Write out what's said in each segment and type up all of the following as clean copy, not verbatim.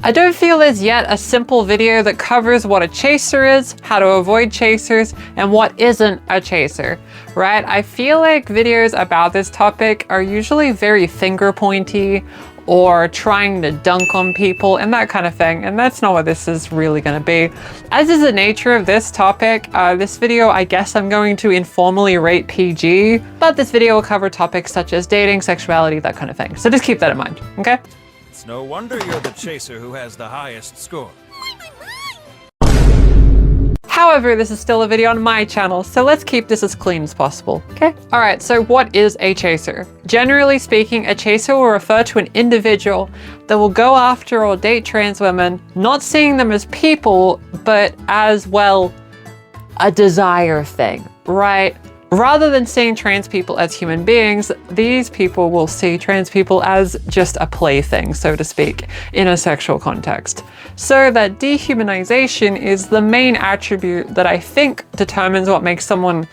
I don't feel there's yet a simple video that covers what a chaser is, how to avoid chasers, and what isn't a chaser, right? I feel like videos about this topic are usually very finger pointy or trying to dunk on people and that kind of thing, and that's not what this is really going to be. As is the nature of this topic, this video I guess I'm going to informally rate PG, but this video will cover topics such as dating, sexuality, that kind of thing. So just keep that in mind, okay? It's no wonder you're the chaser who has the highest score. However, this is still a video on my channel, so let's keep this as clean as possible, okay? All right, so what is a chaser? Generally speaking, a chaser will refer to an individual that will go after or date trans women, not seeing them as people, but as, well, a desire thing, right? Rather than seeing trans people as human beings, these people will see trans people as just a plaything, so to speak, in a sexual context. So that dehumanization is the main attribute that I think determines what makes someone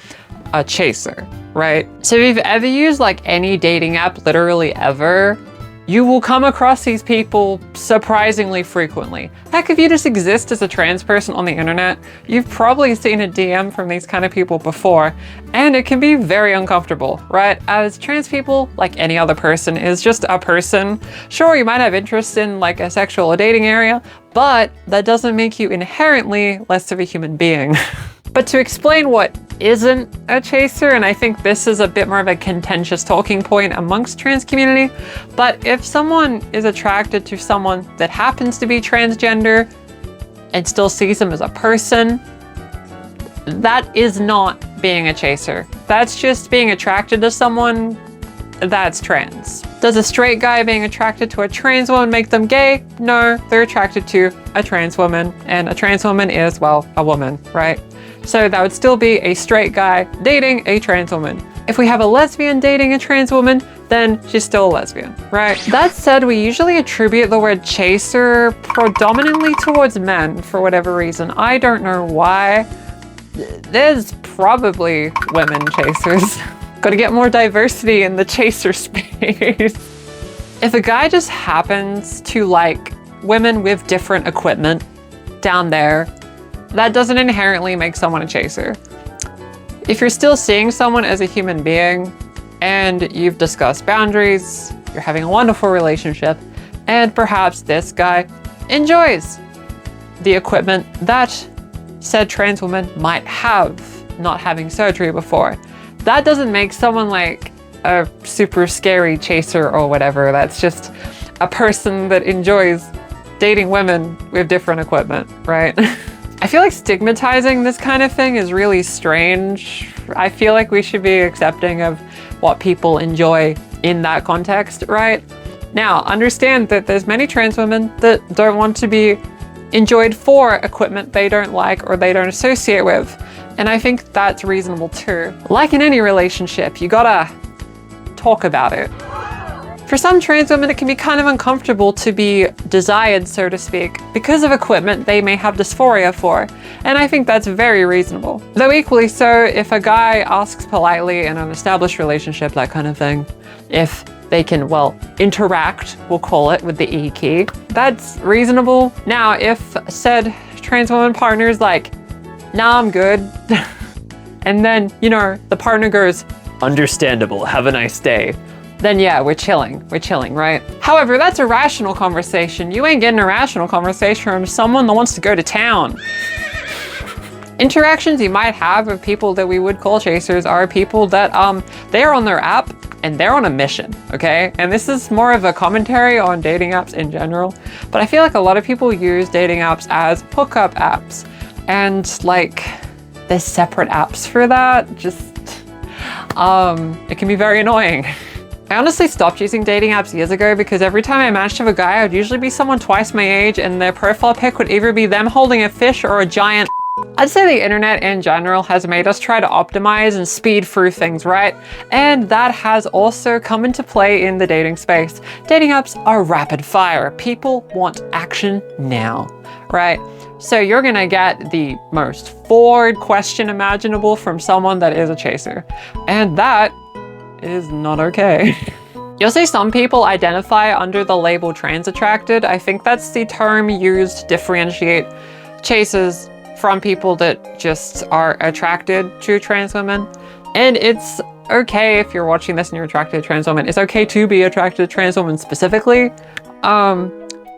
a chaser, right? So if you've ever used like any dating app, literally ever, you will come across these people surprisingly frequently. Heck, if you just exist as a trans person on the internet, you've probably seen a DM from these kind of people before, and it can be very uncomfortable, right? As trans people, like any other person, is just a person. Sure, you might have interests in like a sexual or dating area, but that doesn't make you inherently less of a human being. But to explain what isn't a chaser, and I think this is a bit more of a contentious talking point amongst trans community, but if someone is attracted to someone that happens to be transgender and still sees them as a person, that is not being a chaser. That's just being attracted to someone that's trans. Does a straight guy being attracted to a trans woman make them gay? No, they're attracted to a trans woman, and a trans woman is, well, a woman, right? So that would still be a straight guy dating a trans woman. If we have a lesbian dating a trans woman, then she's still a lesbian, right? That said, we usually attribute the word chaser predominantly towards men for whatever reason. I don't know why. There's probably women chasers. Gotta get more diversity in the chaser space. If a guy just happens to like women with different equipment down there, that doesn't inherently make someone a chaser. If you're still seeing someone as a human being and you've discussed boundaries, you're having a wonderful relationship, and perhaps this guy enjoys the equipment that said trans woman might have, not having surgery before, that doesn't make someone like a super scary chaser or whatever. That's just a person that enjoys dating women with different equipment, right? I feel like stigmatizing this kind of thing is really strange. I feel like we should be accepting of what people enjoy in that context, right? Now, understand that there's many trans women that don't want to be enjoyed for equipment they don't like or they don't associate with. And I think that's reasonable too. Like in any relationship, you gotta talk about it. For some trans women, it can be kind of uncomfortable to be desired, so to speak, because of equipment they may have dysphoria for, and I think that's very reasonable. Though equally so, if a guy asks politely in an established relationship, that kind of thing, if they can, well, interact, we'll call it, with the E key, that's reasonable. Now, if said trans woman partner's like, nah, I'm good, and then, you know, the partner goes, understandable, have a nice day, then yeah, we're chilling, right? However, that's a rational conversation. You ain't getting a rational conversation from someone that wants to go to town. Interactions you might have with people that we would call chasers are people that they're on their app and they're on a mission, okay? And this is more of a commentary on dating apps in general, but I feel like a lot of people use dating apps as hookup apps, and like there's separate apps for that. Just it can be very annoying. I honestly stopped using dating apps years ago because every time I matched with a guy, it would usually be someone twice my age, and their profile pic would either be them holding a fish or a giant. I'd say the internet in general has made us try to optimize and speed through things, right? And that has also come into play in the dating space. Dating apps are rapid fire. People want action now, right? So you're gonna get the most forward question imaginable from someone that is a chaser. And that is not okay. You'll see some people identify under the label trans attracted. I think that's the term used to differentiate chasers from people that just are attracted to trans women. And it's okay if you're watching this and you're attracted to trans women. It's okay to be attracted to trans women specifically.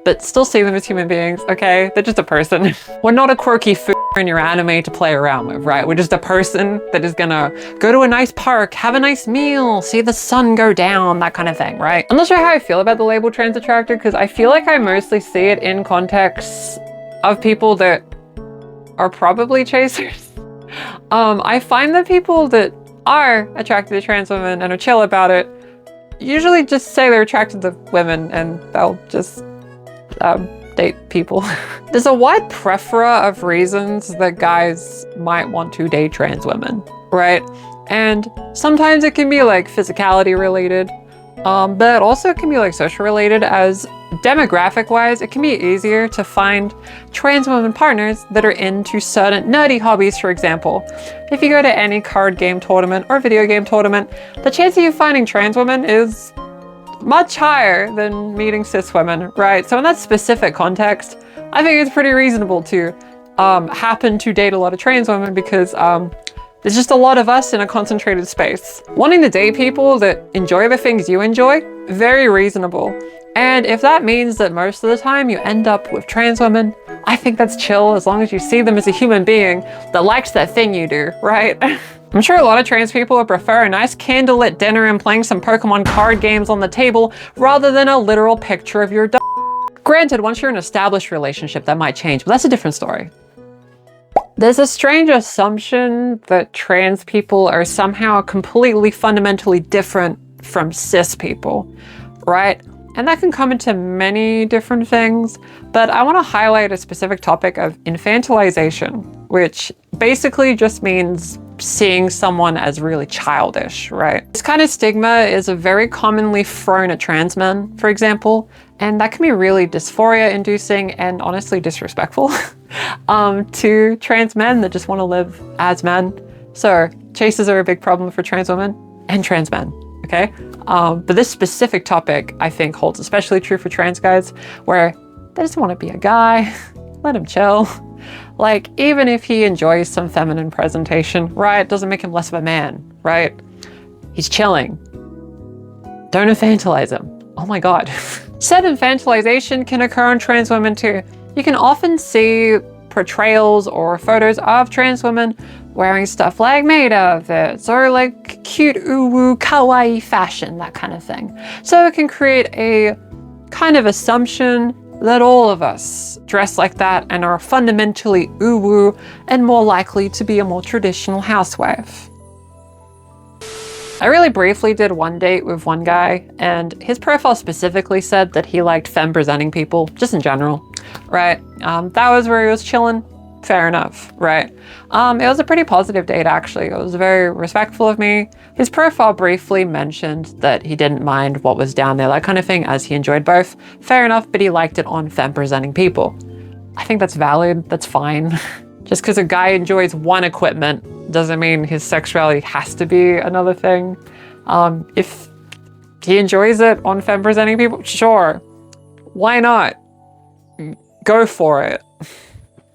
But still see them as human beings, okay? They're just a person. We're not a quirky in your anime to play around with, right? We're just a person that is gonna go to a nice park, have a nice meal, see the sun go down, that kind of thing, right? I'm not sure how I feel about the label trans attracted because I feel like I mostly see it in context of people that are probably chasers. I find that people that are attracted to trans women and are chill about it usually just say they're attracted to women and they'll just date people. There's a wide plethora of reasons that guys might want to date trans women, right? And sometimes it can be like physicality related, but also it can be like social related, as demographic wise, it can be easier to find trans women partners that are into certain nerdy hobbies, for example. If you go to any card game tournament or video game tournament, the chance of you finding trans women is much higher than meeting cis women, right? So in that specific context, I think it's pretty reasonable to happen to date a lot of trans women because there's just a lot of us in a concentrated space. Wanting to date people that enjoy the things you enjoy, very reasonable. And if that means that most of the time you end up with trans women, I think that's chill as long as you see them as a human being that likes that thing you do, right? I'm sure a lot of trans people would prefer a nice candlelit dinner and playing some Pokemon card games on the table rather than a literal picture of your dog. Granted, once you're in an established relationship, that might change, but that's a different story. There's a strange assumption that trans people are somehow completely fundamentally different from cis people, right? And that can come into many different things, but I want to highlight a specific topic of infantilization, which basically just means seeing someone as really childish, right? This kind of stigma is very commonly thrown at trans men, for example, and that can be really dysphoria inducing and honestly disrespectful to trans men that just want to live as men. So chases are a big problem for trans women and trans men, okay? But this specific topic, I think, holds especially true for trans guys, where they just want to be a guy, let him chill. Like, even if he enjoys some feminine presentation, right, doesn't make him less of a man, right? He's chilling. Don't infantilize him. Oh my God. Said infantilization can occur in trans women too. You can often see portrayals or photos of trans women wearing stuff like maid outfits or like cute uwu kawaii fashion, that kind of thing. So it can create a kind of assumption that all of us dress like that and are fundamentally uwu and more likely to be a more traditional housewife. I really briefly did one date with one guy, and his profile specifically said that he liked femme presenting people, just in general, right? That was where he was chilling. Fair enough, right? It was a pretty positive date, actually. It was very respectful of me. His profile briefly mentioned that he didn't mind what was down there, that kind of thing, as he enjoyed both. Fair enough, but he liked it on femme presenting people. I think that's valid, that's fine. Just because a guy enjoys one equipment doesn't mean his sexuality has to be another thing. If he enjoys it on femme presenting people, sure. Why not? Go for it.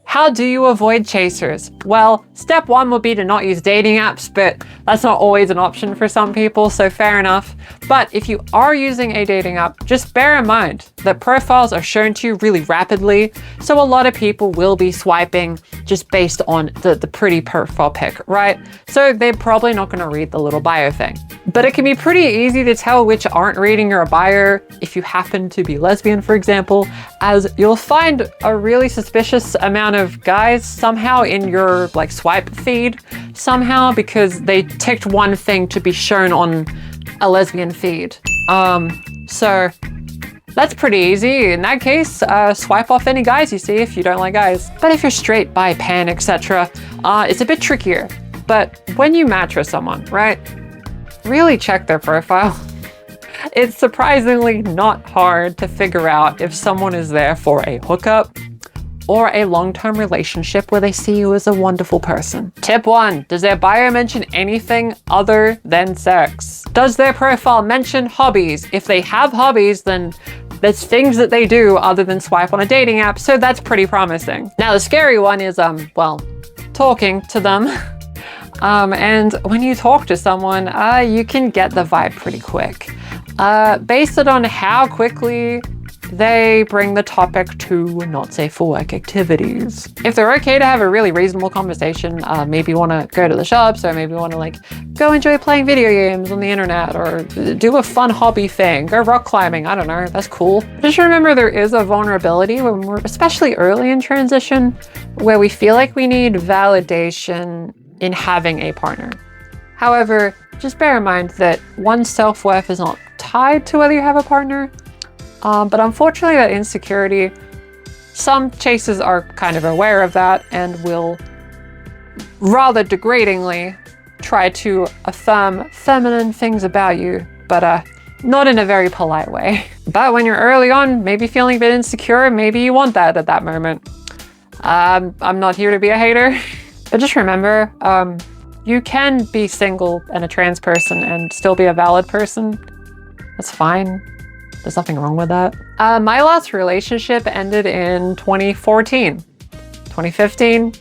How do you avoid chasers? Well, step one would be to not use dating apps, but that's not always an option for some people, so fair enough. But if you are using a dating app, just bear in mind that profiles are shown to you really rapidly, so a lot of people will be swiping just based on the pretty profile pic, right? So they're probably not going to read the little bio thing. But it can be pretty easy to tell which aren't reading your bio if you happen to be lesbian, for example, as you'll find a really suspicious amount of guys somehow in your like swipe feed somehow because they ticked one thing to be shown on a lesbian feed. So that's pretty easy. In that case, swipe off any guys you see if you don't like guys. But if you're straight, bi, pan, etc., it's a bit trickier. But when you match with someone, right, really check their profile. It's surprisingly not hard to figure out if someone is there for a hookup or a long-term relationship where they see you as a wonderful person. Tip 1, does their bio mention anything other than sex? Does their profile mention hobbies? If they have hobbies, then there's things that they do other than swipe on a dating app, so that's pretty promising. Now the scary one is, well, talking to them. And when you talk to someone, you can get the vibe pretty quick. Based it on how quickly they bring the topic to not safe for work activities. If they're okay to have a really reasonable conversation, maybe want to go to the shops, or maybe want to like go enjoy playing video games on the internet, or do a fun hobby thing, go rock climbing, I don't know, that's cool. Just remember there is a vulnerability when we're especially early in transition where we feel like we need validation in having a partner. However, just bear in mind that one's self-worth is not tied to whether you have a partner. But unfortunately that insecurity, some chasers are kind of aware of that and will rather degradingly try to affirm feminine things about you, but not in a very polite way. But when you're early on, maybe feeling a bit insecure, maybe you want that at that moment. I'm not here to be a hater, but just remember, you can be single and a trans person and still be a valid person. That's fine. There's nothing wrong with that. My last relationship ended in 2014. 2015?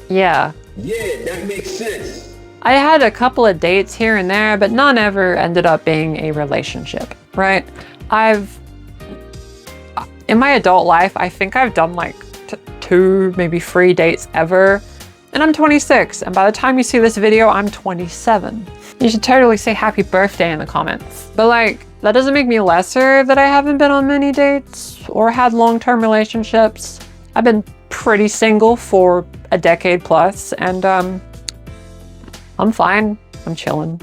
Yeah. Yeah, that makes sense. I had a couple of dates here and there, but none ever ended up being a relationship, right? In my adult life, I think I've done like 2, maybe 3 dates ever. And I'm 26, and by the time you see this video, I'm 27. You should totally say happy birthday in the comments. But like, that doesn't make me lesser that I haven't been on many dates or had long-term relationships. I've been pretty single for a decade plus, and I'm fine. I'm chilling.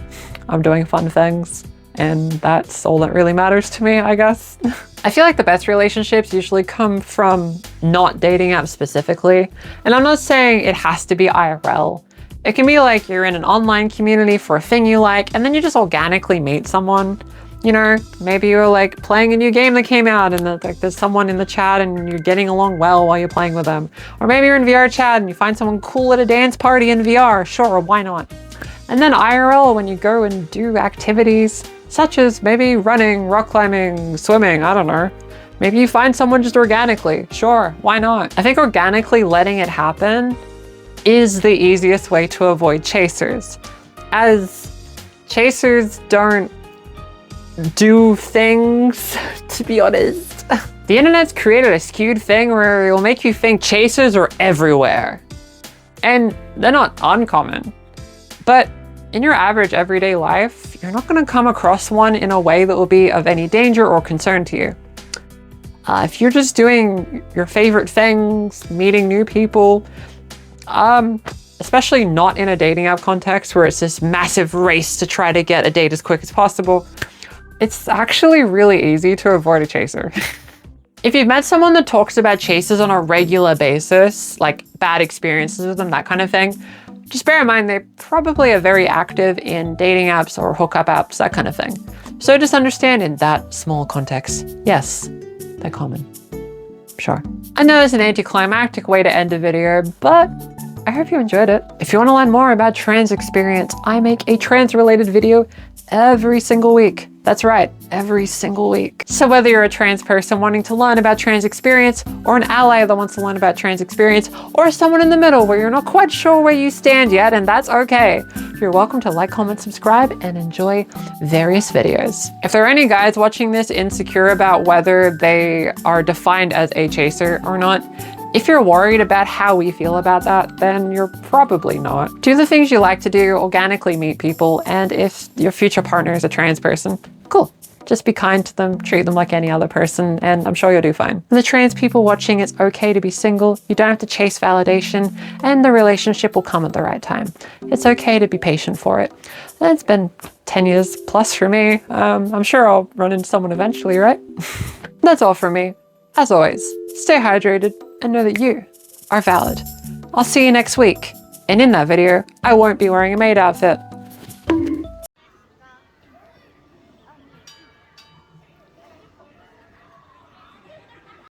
I'm doing fun things, and that's all that really matters to me, I guess. I feel like the best relationships usually come from not dating apps specifically. And I'm not saying it has to be IRL. It can be like you're in an online community for a thing you like, and then you just organically meet someone. You know, maybe you're like playing a new game that came out and like there's someone in the chat and you're getting along well while you're playing with them. Or maybe you're in VR chat and you find someone cool at a dance party in VR. Sure, why not? And then IRL, when you go and do activities such as maybe running, rock climbing, swimming, I don't know. Maybe you find someone just organically. Sure, why not? I think organically letting it happen is the easiest way to avoid chasers, as chasers don't do things, to be honest. The internet's created a skewed thing where it will make you think chasers are everywhere. And they're not uncommon. But in your average everyday life, you're not going to come across one in a way that will be of any danger or concern to you. If you're just doing your favorite things, meeting new people, especially not in a dating app context where it's this massive race to try to get a date as quick as possible, it's actually really easy to avoid a chaser. If you've met someone that talks about chasers on a regular basis, like bad experiences with them, that kind of thing, just bear in mind they probably are very active in dating apps or hookup apps, that kind of thing. So just understand in that small context, yes, they're common. Sure. I know it's an anticlimactic way to end a video, but I hope you enjoyed it. If you want to learn more about trans experience, I make a trans-related video every single week. That's right, every single week. So whether you're a trans person wanting to learn about trans experience, or an ally that wants to learn about trans experience, or someone in the middle where you're not quite sure where you stand yet, and that's okay, you're welcome to like, comment, subscribe, and enjoy various videos. If there are any guys watching this insecure about whether they are defined as a chaser or not, if you're worried about how we feel about that, then you're probably not. Do the things you like to do, organically meet people, and if your future partner is a trans person, cool. Just be kind to them, treat them like any other person, and I'm sure you'll do fine. For the trans people watching, it's okay to be single. You don't have to chase validation, and the relationship will come at the right time. It's okay to be patient for it. It's been 10 years plus for me. I'm sure I'll run into someone eventually, right? That's all from me. As always, stay hydrated and know that you are valid. I'll see you next week. And in that video, I won't be wearing a maid outfit.